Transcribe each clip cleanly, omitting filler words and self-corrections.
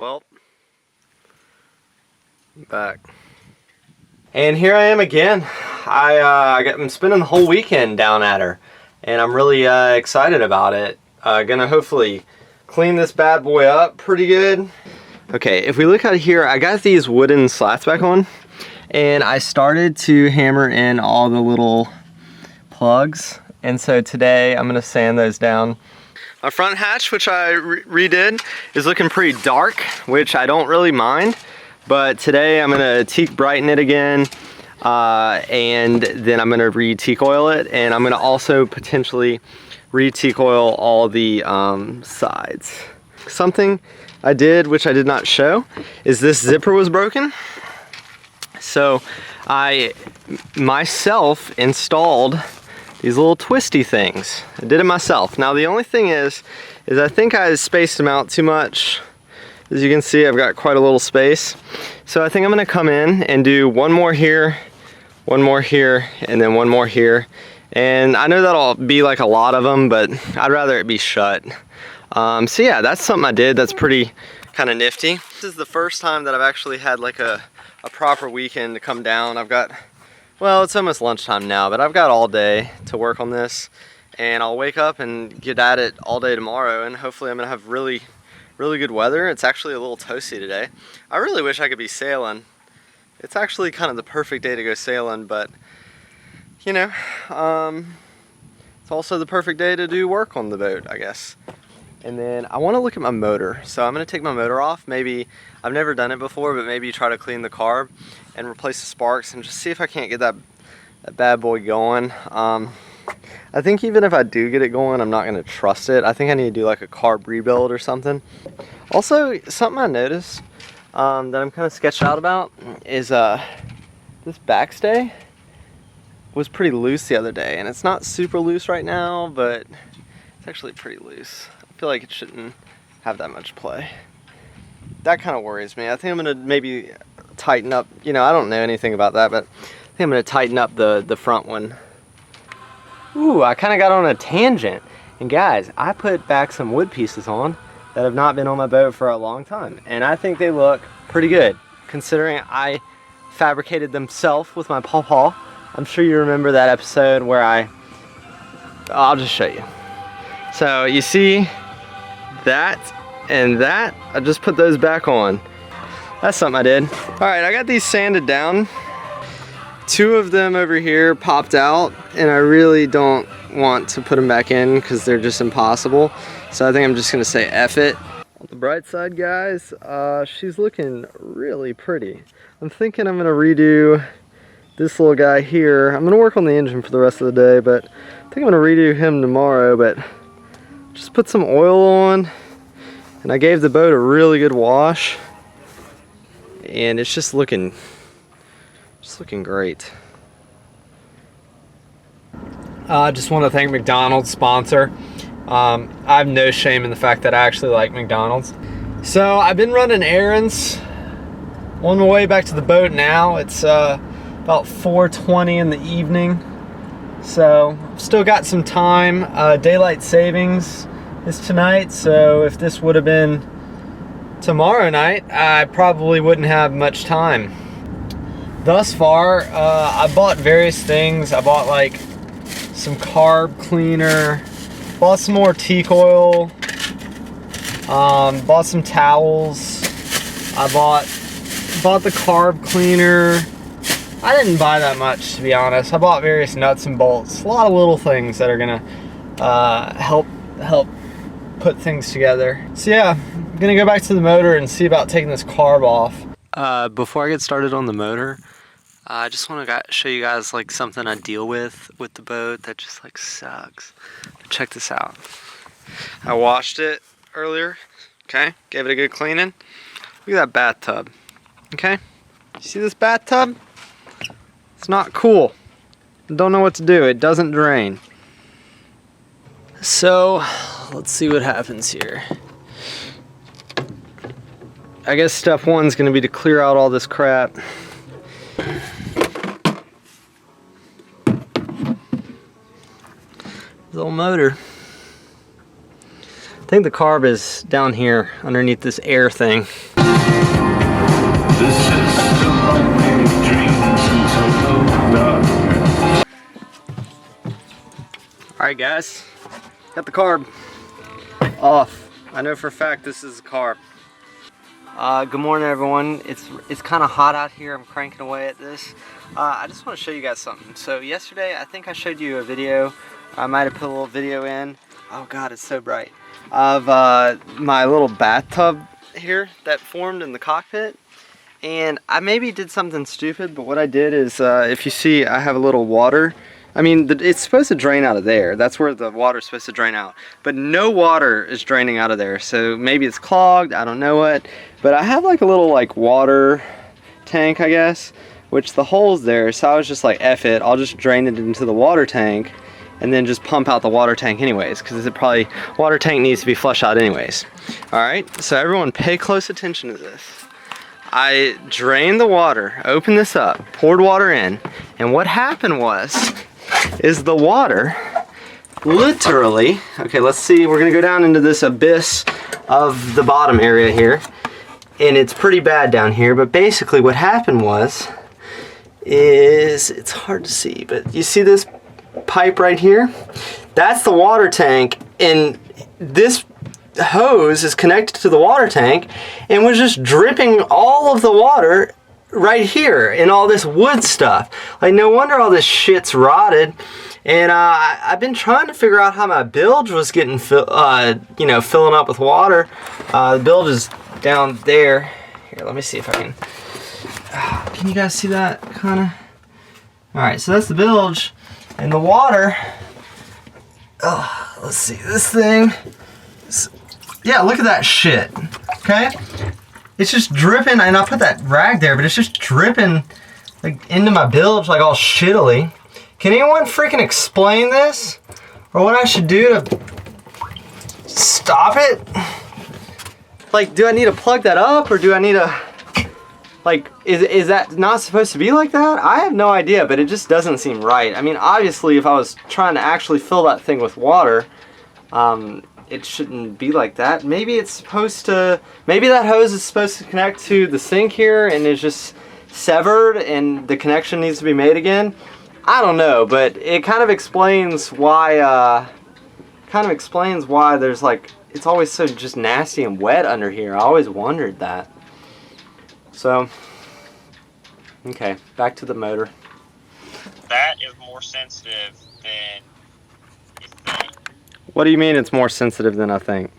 Well, I'm back. And here I am again. I'm spending the whole weekend down at her, and I'm really excited about it. Gonna hopefully clean this bad boy up pretty good. Okay, if we look out here, I got these wooden slats back on, and I started to hammer in all the little plugs, and so today I'm gonna sand those down. My front hatch, which I redid, is looking pretty dark, which I don't really mind, but today I'm gonna teak brighten it again, and then I'm gonna re-teak oil it, and I'm gonna also potentially re-teak oil all the sides. Something I did, which I did not show, is this zipper was broken. So I myself installed these little twisty things. I did it myself. Now the only thing is I think I spaced them out too much. As you can see, I've got quite a little space. So I think I'm gonna come in and do one more here, and then one more here. And I know that'll be like a lot of them, but I'd rather it be shut. So yeah, that's something I did that's pretty kind of nifty. This is the first time that I've actually had like a proper weekend to come down. I've got, well, it's almost lunchtime now, but I've got all day to work on this, and I'll wake up and get at it all day tomorrow, and hopefully I'm gonna have really good weather. It's actually a little toasty today. I really wish I could be sailing. It's actually kind of the perfect day to go sailing, but you know, it's also the perfect day to do work on the boat, I guess. And then I want to look at my motor, so I'm going to take my motor off. Maybe, I've never done it before, but maybe try to clean the carb and replace the sparks and just see if I can't get that bad boy going. I think even if I do get it going, I'm not going to trust it. I think I need to do like a carb rebuild or something. Also, something I noticed that I'm kind of sketched out about is this backstay was pretty loose the other day, and it's not super loose right now, but it's actually pretty loose. I feel like it shouldn't have that much play. That kind of worries me. I think I'm gonna maybe tighten up, you know, I don't know anything about that, but I think I'm gonna tighten up the front one. Ooh, I kind of got on a tangent. And guys, I put back some wood pieces on that have not been on my boat for a long time, and I think they look pretty good, considering I fabricated them myself with my pawpaw. I'm sure you remember that episode where I'll just show you. So you see that and that, I just put those back on. That's something I did. All right, I got these sanded down. Two of them over here popped out, and I really don't want to put them back in because they're just impossible. So I think I'm just gonna say F it. On the bright side, guys, she's looking really pretty. I'm thinking I'm gonna redo this little guy here. I'm gonna work on the engine for the rest of the day, but I think I'm gonna redo him tomorrow, but just put some oil on, and I gave the boat a really good wash, and it's just looking great. I just want to thank McDonald's sponsor. I have no shame in the fact that I actually like McDonald's. So I've been running errands on my way back to the boat now. It's about 4:20 in the evening, so still got some time. Daylight savings is tonight, so if this would have been tomorrow night, I probably wouldn't have much time. Thus far, I bought various things. I bought like some carb cleaner, bought some more teak oil, bought some towels. I bought the carb cleaner. I didn't buy that much, to be honest. I bought various nuts and bolts, a lot of little things that are gonna help put things together. So yeah, I'm gonna go back to the motor and see about taking this carb off. Before I get started on the motor, I just want to show you guys like something I deal with the boat that just like sucks. Check this out. I washed it earlier, okay? Gave it a good cleaning. Look at that bathtub, okay? You see this bathtub? It's not cool. Don't know what to do. It doesn't drain. So, let's see what happens here. I guess step one is going to be to clear out all this crap. Little motor. think the ColeB is down here underneath this air thing. The system only dreams until dark. Alright guys, got the ColeB off. I know for a fact this is the ColeB. Good morning everyone. It's kind of hot out here. I'm cranking away at this. I just want to show you guys something. So yesterday I think I showed you a video. I might have put a little video in. Oh god, it's so bright. Of my little bathtub here that formed in the cockpit. And I maybe did something stupid, but what I did is, if you see, I have a little water. I mean, it's supposed to drain out of there. That's where the water's supposed to drain out. But no water is draining out of there. So maybe it's clogged, I don't know what. But I have like a little like water tank, I guess, which the hole's there. So I was just like, F it, I'll just drain it into the water tank and then just pump out the water tank anyways, because it probably, water tank needs to be flushed out anyways. All right, so everyone pay close attention to this. I drained the water, opened this up, poured water in, and what happened is the water literally, okay, let's see, we're gonna go down into this abyss of the bottom area here, and it's pretty bad down here, but basically what happened is, it's hard to see, but you see this pipe right here? That's the water tank, and this hose is connected to the water tank and was just dripping all of the water right here in all this wood stuff. Like, no wonder all this shit's rotted. And I've been trying to figure out how my bilge was getting you know, filling up with water. The bilge is down there. Here, let me see if I can you guys see that kind of? All right, so that's the bilge. And the water, let's see, this thing, yeah, look at that shit, okay? It's just dripping, and I put that rag there, but it's just dripping like into my bilge like all shittily. Can anyone freaking explain this? Or what I should do to stop it? Like, do I need to plug that up, or do I need to, like, is that not supposed to be like that? I have no idea, but it just doesn't seem right. I mean, obviously, if I was trying to actually fill that thing with water, it shouldn't be like that. Maybe it's supposed to, maybe that hose is supposed to connect to the sink here and is just severed and the connection needs to be made again. I don't know, but it kind of explains why, there's like, it's always so just nasty and wet under here. I always wondered that. So, okay, back to the motor. That is more sensitive than you think. What do you mean it's more sensitive than I think?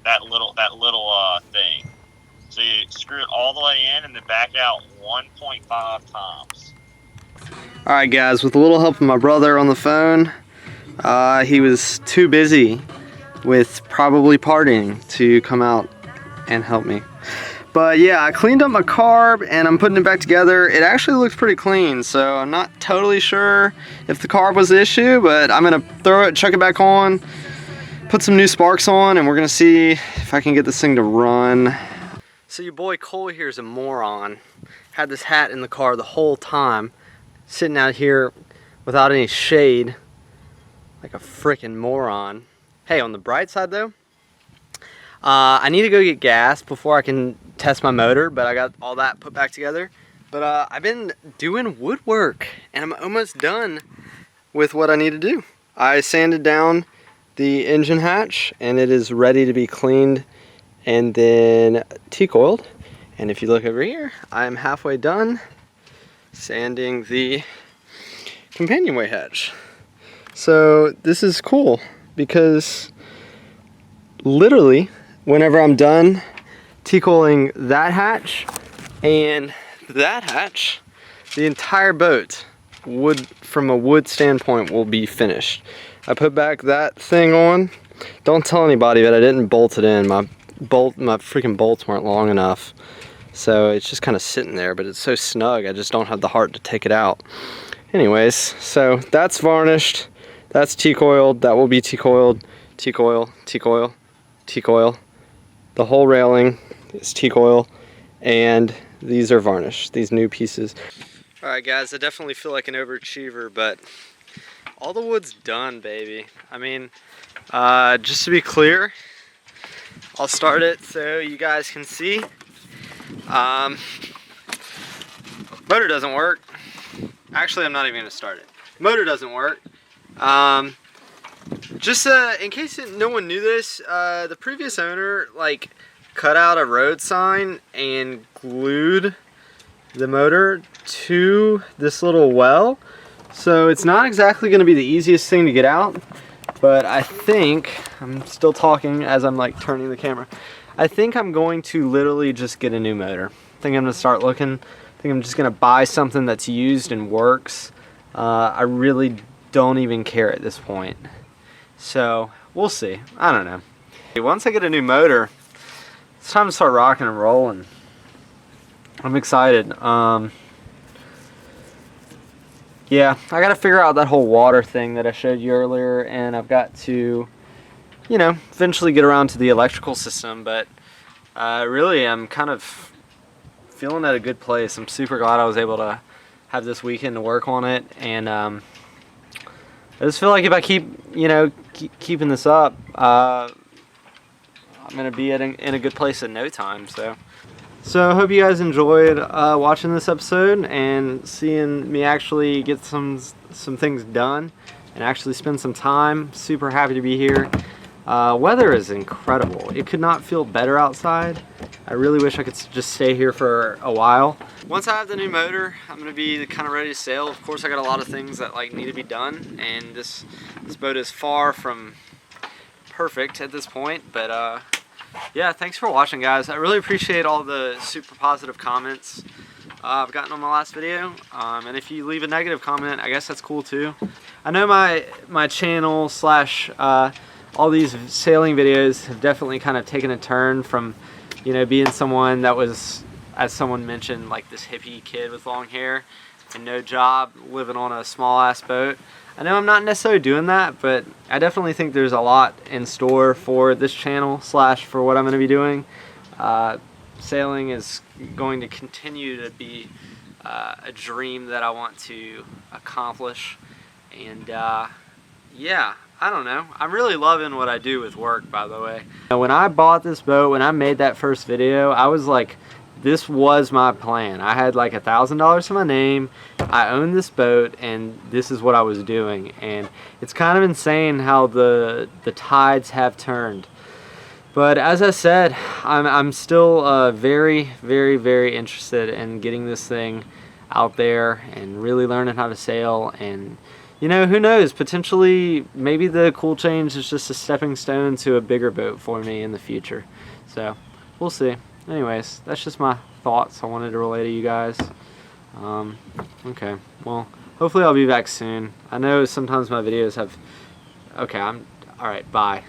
That little thing. So you screw it all the way in and then back out 1.5 times. All right, guys, with a little help from my brother on the phone, he was too busy with probably partying to come out and help me. But yeah, I cleaned up my ColeB and I'm putting it back together. It actually looks pretty clean, so I'm not totally sure if the ColeB was the issue, but I'm gonna throw it, chuck it back on, put some new sparks on, and we're gonna see if I can get this thing to run. So your boy Cole here is a moron. Had this hat in the car the whole time, sitting out here without any shade, like a freaking moron. Hey, on the bright side though, I need to go get gas before I can test my motor, but I got all that put back together. But I've been doing woodwork and I'm almost done with what I need to do. I sanded down the engine hatch and it is ready to be cleaned and then Teak oiled. And if you look over here, I'm halfway done sanding the companionway hatch. So this is cool because literally whenever I'm done Teak oiling that hatch and that hatch, the entire boat from a wood standpoint will be finished. I put back that thing on. Don't tell anybody, but I didn't bolt it in. My freaking bolts weren't long enough. So it's just kind of sitting there, but it's so snug I just don't have the heart to take it out. Anyways, so that's varnished. That's Teak oiled. That will be Teak oiled. Teak oil, Teak oil, Teak oil. The whole railing is Teak oil, and these are varnished, these new pieces. All right, guys, I definitely feel like an overachiever, but all the wood's done, baby. I mean, just to be clear, I'll start it so you guys can see. Motor doesn't work. Actually, I'm not even gonna start it. Motor doesn't work. Just in case no one knew this, the previous owner like cut out a road sign and glued the motor to this little well. So it's not exactly going to be the easiest thing to get out, but I think, I'm still talking as I'm like turning the camera, I think I'm going to literally just get a new motor. I think I'm going to start looking. I think I'm just going to buy something that's used and works. I really don't even care at this point. So we'll see. I don't know. Once I get a new motor, it's time to start rocking and rolling. I'm excited. Yeah, I got to figure out that whole water thing that I showed you earlier, and I've got to, you know, eventually get around to the electrical system, but really I'm kind of feeling at a good place. I'm super glad I was able to have this weekend to work on it, and I just feel like if I keep, you know, keeping this up, I'm going to be in a good place in no time, So I hope you guys enjoyed watching this episode and seeing me actually get some things done and actually spend some time. Super happy to be here. Weather is incredible. It could not feel better outside. I really wish I could just stay here for a while. Once I have the new motor, I'm going to be kind of ready to sail. Of course, I got a lot of things that like need to be done, and this boat is far from perfect at this point, but yeah, thanks for watching, guys. I really appreciate all the super positive comments I've gotten on my last video, and if you leave a negative comment, I guess that's cool too. I know my channel slash all these sailing videos have definitely kind of taken a turn from, you know, being someone that was, as someone mentioned, like this hippie kid with long hair and no job living on a small ass boat. I know I'm not necessarily doing that, but I definitely think there's a lot in store for this channel slash for what I'm going to be doing. Sailing is going to continue to be a dream that I want to accomplish, and yeah, I don't know. I'm really loving what I do with work, by the way. When I bought this boat, when I made that first video, I was like, this was my plan. I had like $1,000 to my name. I owned this boat, and this is what I was doing. And it's kind of insane how the tides have turned. But as I said, I'm still very, very, very interested in getting this thing out there and really learning how to sail. And you know, who knows? Potentially, maybe the Cool Change is just a stepping stone to a bigger boat for me in the future. So we'll see. Anyways, that's just my thoughts I wanted to relay to you guys. Okay, well, hopefully I'll be back soon. I know sometimes my videos have... Okay, alright, bye.